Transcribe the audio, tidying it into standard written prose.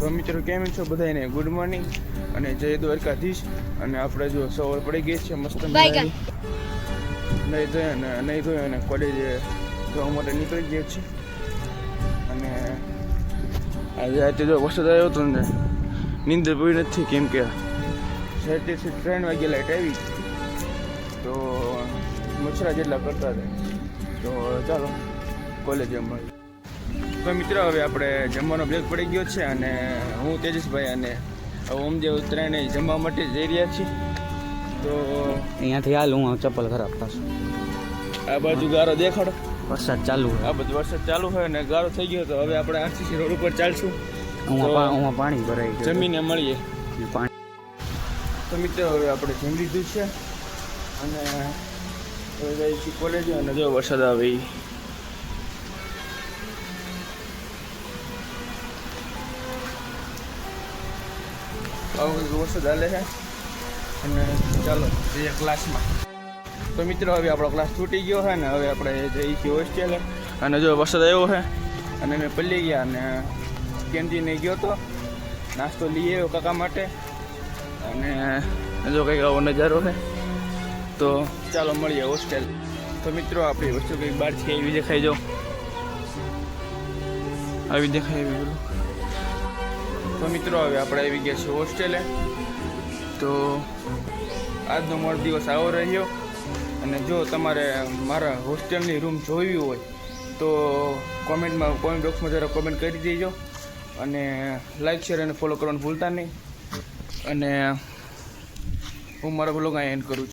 તો મિત્રો કેમ છો બધાને ગુડ મોર્નિંગ અને જય દ્વારકાધીશ। અને આપણે જો સવાર પડી ગઈ છે મસ્ત નહીં ધોઈ અને કોલેજ જવા માટે નીકળી ગયા છે। અને આજે જો વરસાદ આવ્યો હતો ને નીંદર પડી નથી, કેમ કે 3 વાગે લાઈટ આવી તો મચ્છરા જેટલા કરતા હતા। તો ચાલો કોલેજ મળીએ। તો મિત્રો હવે આપણે જમવાનો બ્રેક પડી ગયો છે અને હું તેજસભાઈ અને ઓમદેવ ત્રણે જમવા માટે જઈ રહ્યા છીએ। તો અહીંયાથી હાલ હું ચપ્પલ ખરાબ થશે। આ બાજુ ગારો દેખાડો, વરસાદ ચાલુ આ બધું વરસાદ ચાલુ હોય અને ગારો થઈ ગયો તો હવે આપણે આરસીસી રોડ ઉપર ચાલશું। હું પાણી ભરાઈ ગયું, જમીને મળીએ પાણી। તો મિત્રો હવે આપણે જમી લીધું છે અને હવે જઈએ છીએ કોલેજ। અને જો વરસાદ આવે વરસાદ હાલે છે અને ચાલો જઈએ ક્લાસમાં। તો મિત્રો હવે આપણો ક્લાસ છૂટી ગયો છે ને હવે આપણે જઈએ છીએ હોસ્ટેલે। અને જો વરસાદ આવ્યો છે અને મેં પલ્લી ગયા અને કેન્ટીને ગયો તો નાસ્તો લઈ આવ્યો કાકા માટે। અને જો કંઈક આવો નજારો છે, તો ચાલો મળીએ હોસ્ટેલ। તો મિત્રો આપણી વસ્તુ કંઈક બહારથી આવી દેખાઈ જાઓ, આવી દેખાય એવી બોલું। તો મિત્રો હવે આપણે આવી ગયા છીએ હોસ્ટેલે। તો આજનો મારો દિવસ આવો રહ્યો। અને જો તમારે મારા હોસ્ટેલની રૂમ જોવી હોય તો કોમેન્ટ બોક્સમાં જરા કોમેન્ટ કરી દેજો અને લાઈક શેર અને ફોલો કરવાનું ભૂલતા નહીં। અને હું મારો બ્લોગ અહીં એન્ડ કરું છું।